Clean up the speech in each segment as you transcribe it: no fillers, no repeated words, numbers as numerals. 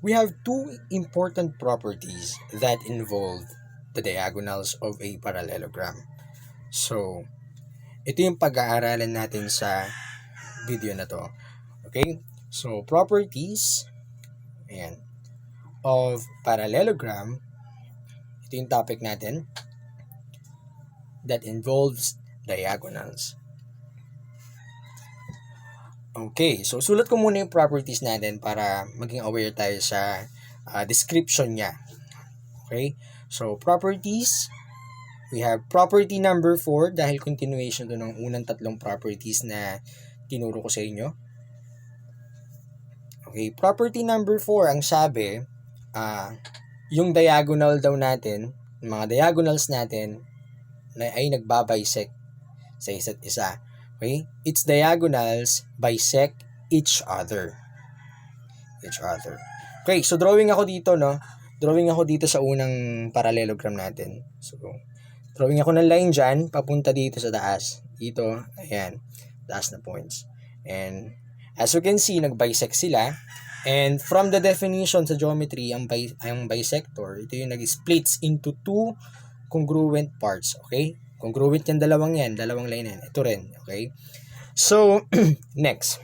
We have two important properties that involve the diagonals of a parallelogram. So, ito yung pag-aaralan natin sa video na to. Okay? So, properties ayan, of parallelogram, ito yung topic natin that involves diagonals. Okay, so sulat ko muna yung properties natin para maging aware tayo sa description niya. Okay? So, properties, we have property number 4 dahil continuation to ng unang tatlong properties na tinuro ko sa inyo. Okay, property number 4, ang sabi, yung diagonal daw natin, mga diagonals natin, ay nagbabisect sa isa't isa. Okay? Its diagonals bisect each other. Okay, so drawing ako dito, no? Drawing ako dito sa unang parallelogram natin. So, drawing ako ng line dyan, papunta dito sa taas. Dito, ayan, taas na points. And, as you can see, nag-bisect sila. And from the definition sa geometry, ang bisector, ito yung nag-splits into two congruent parts. Okay? Congruent yan, dalawang line yan. Ito rin, okay? So, next.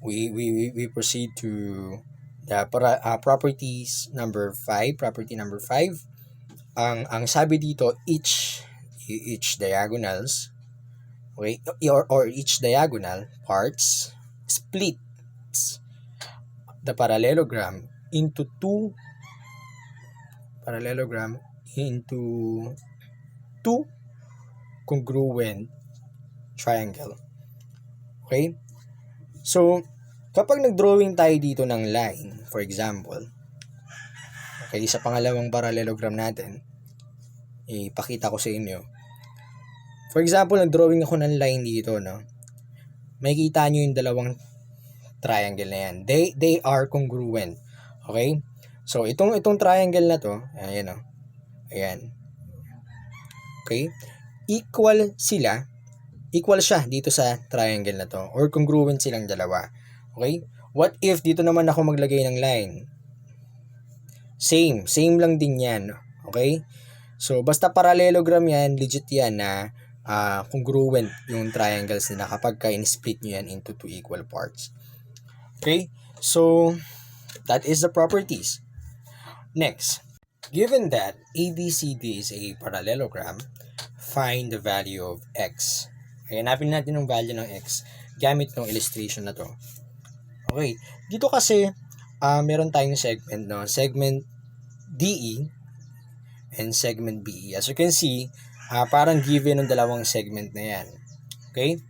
We proceed to the properties number 5. Property number 5. Ang sabi dito, each diagonals, okay, or each diagonal parts splits the parallelogram into two congruent triangle. Okay? So, kapag nag-drawing tayo dito ng line, for example, okay, sa pangalawang parallelogram natin, ipakita ko sa inyo. For example, nag-drawing ako ng line dito, no? Makikita nyo yung dalawang triangle na yan. They are congruent. Okay? So, itong triangle na to, ayan o. Ayan. Okay? Equal siya dito sa triangle na to, or congruent silang dalawa. Okay? What if dito naman ako maglagay ng line? Same lang din yan. Okay? So, basta parallelogram yan, legit yan na congruent yung triangles nila kapag in-split nyo yan into two equal parts. Okay? So, that is the properties. Next, given that ABCD is a parallelogram, find the value of x. Okay, hanapin natin yung value ng x gamit ng illustration na to. Okay, dito kasi meron tayong segment, no? Segment DE and segment BE. As you can see, parang given ng dalawang segment na yan. Okay?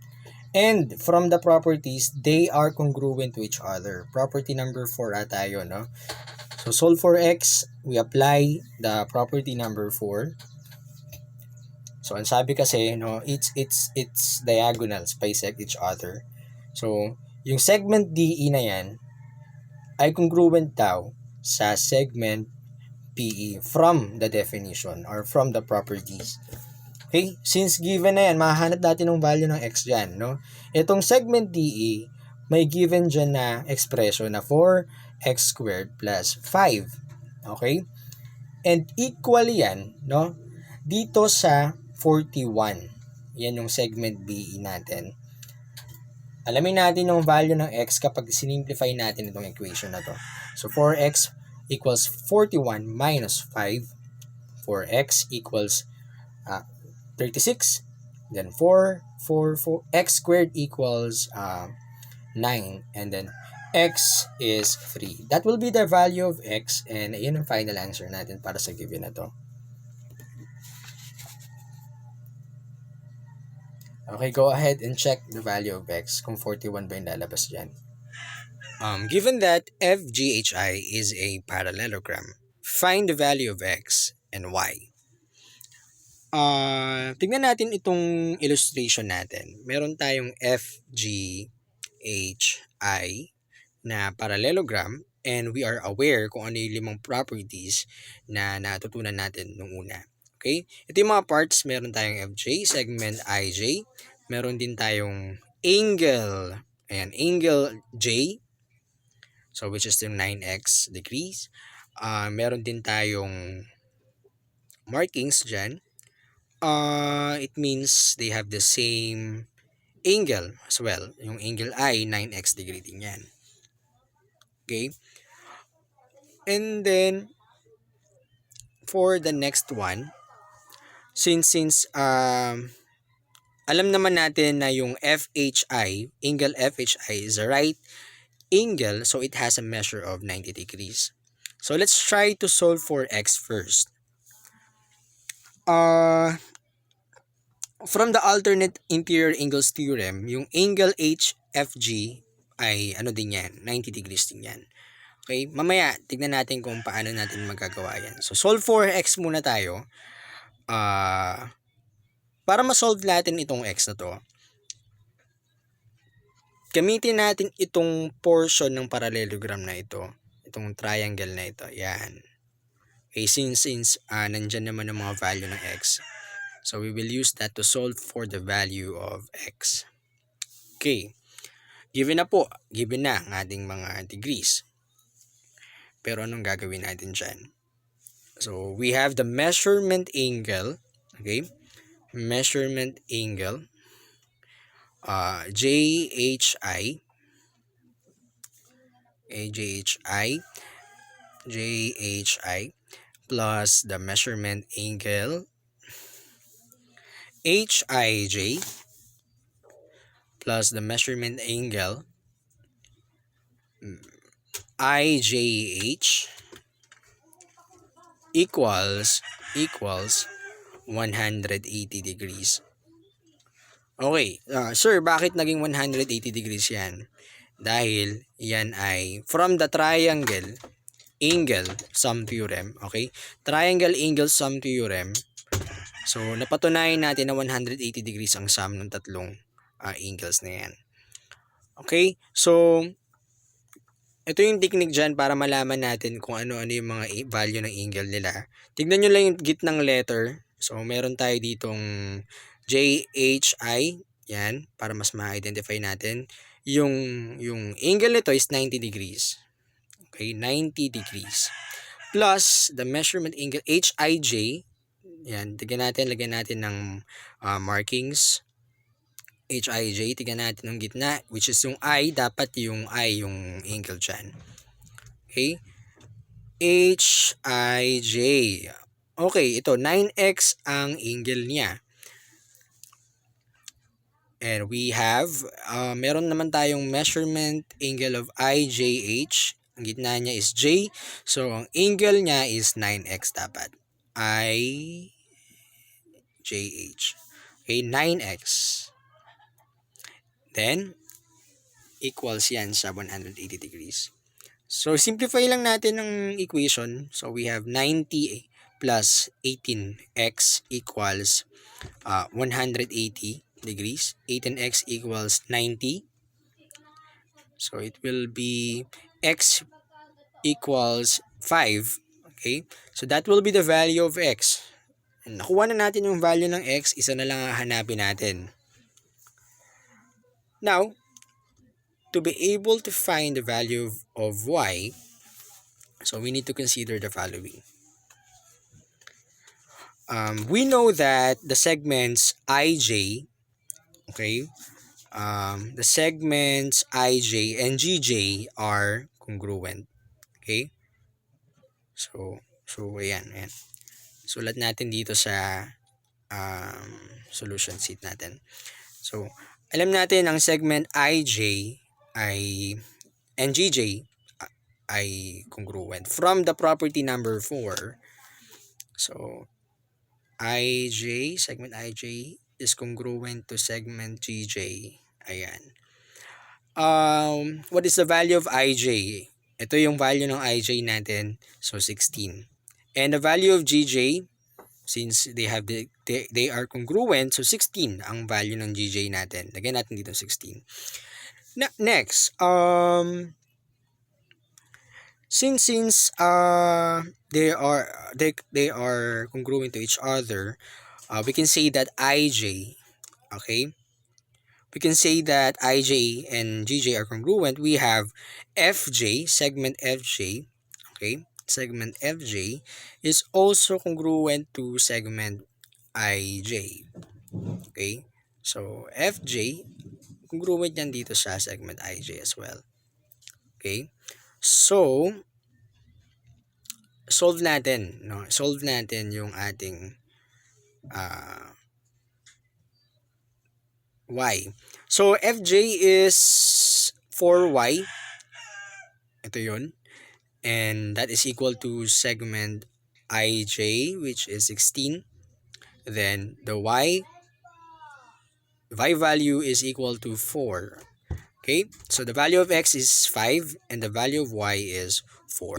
And from the properties, they are congruent to each other. Property number 4 tayo, no? So, solve for x, we apply the property number 4. So, ang sabi kasi, no, its diagonals bisect each other. So, yung segment DE na yan ay congruent daw sa segment PE from the definition or from the properties. Okay? Since given na yan, mahahanap natin ng value ng x dyan, no? Itong segment DE, may given dyan na expression na 4x squared plus 5. Okay? And equal yan, no? Dito sa 41. Yan yung segment BE natin. Alamin natin yung value ng x kapag sinimplify natin itong equation na to. So, 4x equals 41 minus 5. 4x equals 36. Then 4, x squared equals 9. And then x is 3. That will be the value of x, and yun ang final answer natin para sa given na to. Okay, go ahead and check the value of x kung 41 ba yung lalabas dyan. Given that FGHI is a parallelogram, find the value of x and y. Tingnan natin itong illustration natin. Meron tayong FGHI na parallelogram, and we are aware kung ano yung 5 properties na natutunan natin nung una. Okay? Ito yung mga parts. Meron tayong FJ, segment IJ. Meron din tayong angle. Ayan, angle J. So which is yung 9x degrees. Meron din tayong markings dyan. It means they have the same angle as well. Yung angle I, 9x degree din yan. Okay? And then, for the next one, since alam naman natin na yung FHI, angle FHI is a right angle, so it has a measure of 90 degrees. So let's try to solve for x first. From the alternate interior angles theorem, yung angle HFG ay ano din yan, 90 degrees din yan. Okay, mamaya tignan natin kung paano natin magagawa yan. So solve for x muna tayo. Para ma-solve natin itong x na to, gamitin natin itong portion ng parallelogram na ito, itong triangle na ito. Yan. Okay, since nandyan naman ang mga value ng x, so we will use that to solve for the value of x. Okay, given na ang ating mga degrees. Pero anong gagawin natin dyan? So we have the measurement angle, okay, measurement angle, JHI, plus the measurement angle HIJ plus the measurement angle IJH equals 180 degrees. Okay, sir, bakit naging 180 degrees yan? Dahil yan ay from the triangle angle sum theorem, okay? Triangle angle sum theorem. So, napatunayan natin na 180 degrees ang sum ng tatlong angles na yan. Okay? So, ito yung technique dyan para malaman natin kung ano-ano yung mga value ng angle nila. Tignan nyo lang yung gitnang letter. So, meron tayo ditong JHI. Yan, para mas ma-identify natin. Yung angle nito is 90 degrees. Okay, 90 degrees. Plus, the measurement angle HIJ. Yan, lagyan natin ng markings. HIJ, tignan natin yung gitna, which is yung I, dapat yung I yung angle dyan. Okay? HIJ. Okay, ito, 9x ang angle niya. And we have, meron naman tayong measurement angle of IJH. Ang gitna niya is J. So, ang angle niya is 9x dapat. IJH. Okay, 9x. Then, equals yan sa 180 degrees. So, simplify lang natin ang equation. So, we have 90 plus 18x equals 180 degrees. 18x equals 90. So, it will be x equals 5. Okay? So, that will be the value of x. And nakuha na natin yung value ng x. Isa na lang hahanapin natin. Now, to be able to find the value of y, so we need to consider the following. We know that the segments IJ, okay, the segments IJ and GJ are congruent. Okay? So ayan. Sulat natin dito sa solution sheet natin. So, alam natin ang segment IJ and GJ ay congruent from the property number 4. So, segment IJ is congruent to segment GJ. Ayan. What is the value of IJ? Ito yung value ng IJ natin. So, 16. And the value of GJ, since they are congruent, so 16 ang value ng GJ natin. Lagyan natin dito 16. Next, since they are congruent to each other, we can say that IJ, okay, we can say that IJ and GJ are congruent. We have FJ, segment FJ, okay? Segment FJ is also congruent to segment IJ, okay? So, FJ, congruent yan dito sa segment IJ as well, okay? So, solve natin, no? Solve natin yung ating uh, Y. So, FJ is 4Y. Ito yun. And that is equal to segment IJ, which is 16. Then, the Y value is equal to 4. Okay? So, the value of X is 5 and the value of Y is 4.